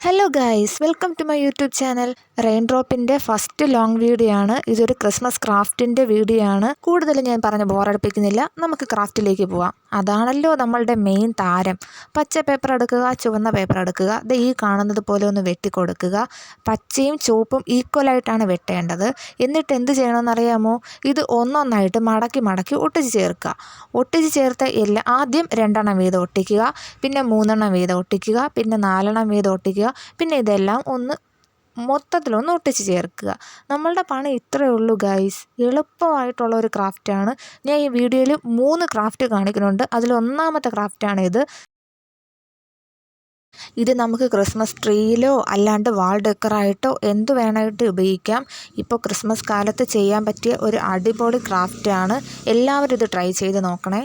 Hello guys, welcome to my YouTube channel. Rain ഡ്രോപ്പിൻ്റെ first long video ആണ്. ഇതൊരു Christmas ക്രാഫ്റ്റിൻ്റെ video ആണ്. കൂടുതൽ ഞാൻ പറഞ്ഞ് ബോറടിപ്പിക്കുന്നില്ല, നമുക്ക് ക്രാഫ്റ്റിലേക്ക് പോവാം. അതാണല്ലോ നമ്മളുടെ മെയിൻ താരം. പച്ച പേപ്പർ എടുക്കുക, ചുവന്ന പേപ്പർ എടുക്കുക, ഇത് ഈ കാണുന്നത് പോലെ ഒന്ന് വെട്ടിക്കൊടുക്കുക. പച്ചയും ചുവപ്പും ഈക്വലായിട്ടാണ് വെട്ടേണ്ടത്. എന്നിട്ട് എന്ത് ചെയ്യണമെന്നറിയാമോ? ഇത് ഒന്നൊന്നായിട്ട് മടക്കി മടക്കി ഒട്ടിച്ച് ചേർക്കുക. ഒട്ടിച്ച് ചേർത്ത ആദ്യം 2 എണ്ണം വീതം ഒട്ടിക്കുക, പിന്നെ 3 എണ്ണം വീതം ഒട്ടിക്കുക, പിന്നെ 4 എണ്ണം വീതം ഒട്ടിക്കുക, പിന്നെ ഇതെല്ലാം മൊത്തത്തിലൊന്ന് ഒട്ടിച്ച് ചേർക്കുക. നമ്മളുടെ പണി ഇത്രയേ ഉള്ളൂ ഗൈസ്. എളുപ്പമായിട്ടുള്ള ഒരു ക്രാഫ്റ്റാണ്. ഞാൻ ഈ വീഡിയോയിൽ 3 ക്രാഫ്റ്റ് കാണിക്കുന്നുണ്ട്. അതിൽ ഒന്നാമത്തെ ക്രാഫ്റ്റാണ് ഇത്. ഇത് നമുക്ക് ക്രിസ്മസ് ട്രീയിലോ അല്ലാണ്ട് വാൾ ഡെക്കറായിട്ടോ എന്ത് വേണമായിട്ട് ഉപയോഗിക്കാം. ഇപ്പോൾ ക്രിസ്മസ് കാലത്ത് ചെയ്യാൻ പറ്റിയ ഒരു അടിപൊളി ക്രാഫ്റ്റാണ്. എല്ലാവരും ഇത് ട്രൈ ചെയ്ത് നോക്കണേ.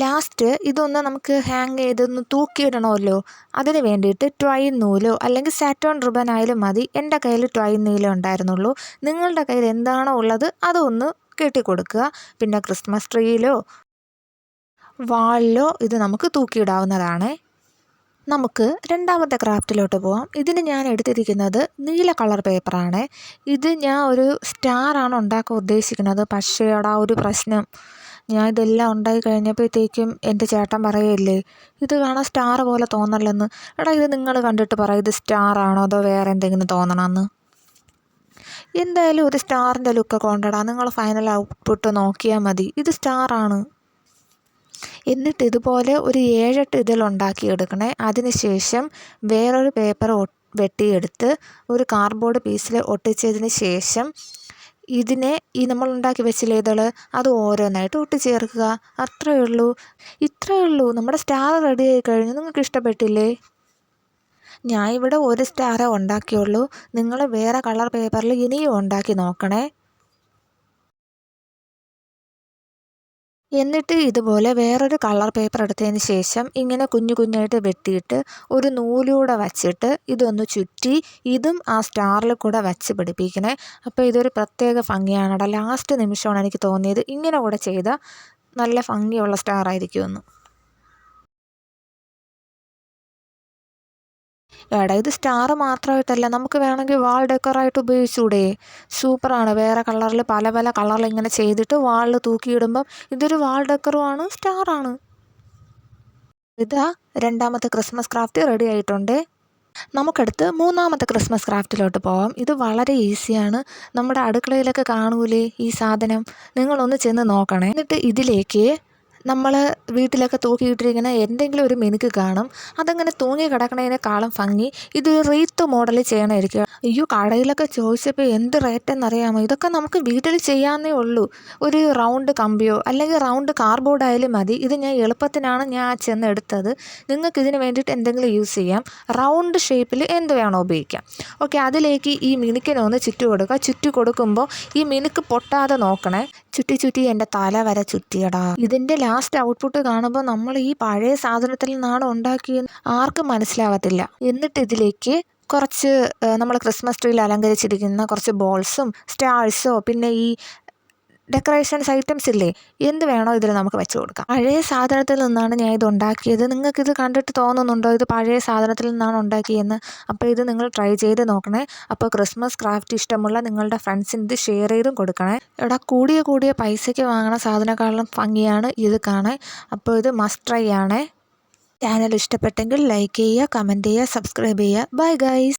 ലാസ്റ്റ് ഇതൊന്ന് നമുക്ക് ഹാങ് ചെയ്തൊന്ന് തൂക്കിയിടണമല്ലോ. അതിന് വേണ്ടിയിട്ട് ട്വൈൻ നൂലോ അല്ലെങ്കിൽ സാറ്റോൺ റിബൺ ആയാലും മതി. എൻ്റെ കയ്യിൽ ട്വൈൻ നൂലേ ഉണ്ടായിരുന്നുള്ളൂ. നിങ്ങളുടെ കയ്യിൽ എന്താണോ ഉള്ളത് അതൊന്ന് കെട്ടിക്കൊടുക്കുക. പിന്നെ ക്രിസ്മസ് ട്രീയിലോ വാളിലോ ഇത് നമുക്ക് തൂക്കിയിടാവുന്നതാണ്. നമുക്ക് രണ്ടാമത്തെ ക്രാഫ്റ്റിലോട്ട് പോവാം. ഇതിന് ഞാൻ എടുത്തിരിക്കുന്നത് നീല കളർ പേപ്പറാണ്. ഇത് ഞാൻ ഒരു സ്റ്റാറാണ് ഉണ്ടാക്കാൻ ഉദ്ദേശിക്കുന്നത്. പക്ഷേ ഒരു പ്രശ്നം, ഞാൻ ഇതെല്ലാം ഉണ്ടാക്കി കഴിഞ്ഞപ്പോഴത്തേക്കും എൻ്റെ ചേട്ടൻ പറയല്ലേ, ഇത് കാണാൻ സ്റ്റാർ പോലെ തോന്നല്ലെന്ന്. ഇത് നിങ്ങൾ കണ്ടിട്ട് പറയും, ഇത് സ്റ്റാറാണോ അതോ വേറെ എന്തെങ്കിലും തോന്നണമെന്ന്. എന്തായാലും ഒരു സ്റ്റാറിൻ്റെ ലുക്കൊക്കെ കൊണ്ടിടാ. നിങ്ങൾ ഫൈനൽ ഔട്ട്പുട്ട് നോക്കിയാൽ മതി. ഇത് സ്റ്റാറാണ്. എന്നിട്ട് ഇതുപോലെ ഒരു 7-8 ഇതിലുണ്ടാക്കിയെടുക്കണേ. അതിനുശേഷം വേറൊരു പേപ്പർ വെട്ടിയെടുത്ത് ഒരു കാർഡ്ബോർഡ് പീസിൽ ഒട്ടിച്ചതിന് ശേഷം ഇതിനെ നമ്മൾ ഉണ്ടാക്കി വെച്ചില്ലേ ഇതൾ, അത് ഓരോന്നായിട്ട് ഒട്ടിച്ചേർക്കുക. ഇത്രയേ ഉള്ളൂ. നമ്മുടെ സ്റ്റാർ റെഡി ആയി കഴിഞ്ഞു. നിങ്ങൾക്ക് ഇഷ്ടപ്പെട്ടില്ലേ? ഞാൻ ഇവിടെ ഒരു സ്റ്റാറേ ഉണ്ടാക്കിയുള്ളൂ. നിങ്ങൾ വേറെ കളർ പേപ്പറിൽ ഇനിയും ഉണ്ടാക്കി നോക്കണേ. എന്നിട്ട് ഇതുപോലെ വേറൊരു കളർ പേപ്പർ എടുത്തതിന് ശേഷം ഇങ്ങനെ കുഞ്ഞു കുഞ്ഞായിട്ട് വെട്ടിയിട്ട് ഒരു നൂലൂടെ വച്ചിട്ട് ഇതൊന്ന് ചുറ്റി ഇതും ആ സ്റ്റാറിൽ കൂടെ വച്ച് പിടിപ്പിക്കണേ. അപ്പോൾ ഇതൊരു പ്രത്യേക ഭംഗിയാണ്. ലാസ്റ്റ് നിമിഷമാണ് എനിക്ക് തോന്നിയത് ഇങ്ങനെ കൂടെ ചെയ്താൽ നല്ല ഭംഗിയുള്ള സ്റ്റാർ ആയിരിക്കുമെന്ന്. ഇത് സ്റ്റാർ മാത്രമായിട്ടല്ല, നമുക്ക് വേണമെങ്കിൽ വാൾ ഡെക്കറായിട്ട് ഉപയോഗിച്ചൂടെ? സൂപ്പറാണ്. വേറെ കളറിൽ പല പല കളറിൽ ഇങ്ങനെ ചെയ്തിട്ട് വാളിൽ തൂക്കിയിടുമ്പം ഇതൊരു വാൾ ഡെക്കറുമാണ്, സ്റ്റാറാണ്. ഇതാ രണ്ടാമത്തെ ക്രിസ്മസ് ക്രാഫ്റ്റ് റെഡി ആയിട്ടുണ്ട്. നമുക്കടുത്ത് മൂന്നാമത്തെ ക്രിസ്മസ് ക്രാഫ്റ്റിലോട്ട് പോവാം. ഇത് വളരെ ഈസിയാണ്. നമ്മുടെ അടുക്കളയിലൊക്കെ കാണൂലേ ഈ സാധനം? നിങ്ങളൊന്ന് ചെന്ന് നോക്കണേ. എന്നിട്ട് ഇതിലേക്ക് നമ്മൾ വീട്ടിലൊക്കെ തൂക്കിയിട്ടിരിക്കുന്ന എന്തെങ്കിലും ഒരു മിനുക്ക് കാണും. അതങ്ങനെ തൂങ്ങി കിടക്കണതിനേക്കാളും ഭംഗി ഇത് റീത്ത് മോഡൽ ചെയ്യണമായിരിക്കും. അയ്യോ, കടയിലൊക്കെ ചോദിച്ചപ്പോൾ എന്ത് റേറ്റെന്നറിയാമോ? ഇതൊക്കെ നമുക്ക് വീട്ടിൽ ചെയ്യാവുന്നേ ഉള്ളൂ. ഒരു റൗണ്ട് കമ്പിയോ അല്ലെങ്കിൽ റൗണ്ട് കാർഡ്ബോർഡ് ആയാലും മതി. ഇത് ഞാൻ എളുപ്പത്തിനാണ് ചെന്ന് എടുത്തത്. നിങ്ങൾക്ക് ഇതിന് വേണ്ടിയിട്ട് എന്തെങ്കിലും യൂസ് ചെയ്യാം. റൗണ്ട് ഷേപ്പിൽ എന്ത് വേണോ ഉപയോഗിക്കാം. ഓക്കെ, അതിലേക്ക് ഈ മിനുക്കിനെ ഒന്ന് ചുറ്റി കൊടുക്കുക. ചുറ്റി കൊടുക്കുമ്പോൾ ഈ മിനുക്ക് പൊട്ടാതെ നോക്കണേ. ചുറ്റി എൻ്റെ തല വരെ ചുറ്റിയടാ. ഇതിൻ്റെ ലാസ്റ്റ് ഔട്ട്പുട്ട് കാണുമ്പോൾ നമ്മൾ ഈ പഴയ സാധനത്തിൽ നിന്നാണ് ഉണ്ടാക്കിയെന്ന് ആർക്കും മനസ്സിലാവത്തില്ല. എന്നിട്ട് ഇതിലേക്ക് കുറച്ച് നമ്മൾ ക്രിസ്മസ് ട്രീയിൽ അലങ്കരിച്ചിരിക്കുന്ന കുറച്ച് ബോൾസും സ്റ്റാർസോ പിന്നെ ഈ ഡെക്കറേഷൻസ് ഐറ്റംസ് ഇല്ലേ, എന്ത് വേണോ ഇതിൽ നമുക്ക് വെച്ച് കൊടുക്കാം. പഴയ സാധനത്തിൽ നിന്നാണ് ഞാൻ ഇത് ഉണ്ടാക്കിയത്. നിങ്ങൾക്കിത് കണ്ടിട്ട് തോന്നുന്നുണ്ടോ ഇത് പഴയ സാധനത്തിൽ നിന്നാണ് ഉണ്ടാക്കിയെന്ന്? അപ്പോൾ ഇത് നിങ്ങൾ ട്രൈ ചെയ്ത് നോക്കണേ. അപ്പോൾ ക്രിസ്മസ് ക്രാഫ്റ്റ് ഇഷ്ടമുള്ള നിങ്ങളുടെ ഫ്രണ്ട്സിന് ഇത് ഷെയർ ചെയ്തും കൊടുക്കണേ. കൂടിയ പൈസയ്ക്ക് വാങ്ങണ സാധനക്കാളും ഭംഗിയാണ് ഇത് കാണാൻ. അപ്പോൾ ഇത് മസ്റ്റ് ട്രൈ ആണേ. ചാനൽ ഇഷ്ടപ്പെട്ടെങ്കിൽ ലൈക്ക് ചെയ്യുക, കമൻറ്റ് ചെയ്യുക, സബ്സ്ക്രൈബ് ചെയ്യുക. Bye guys.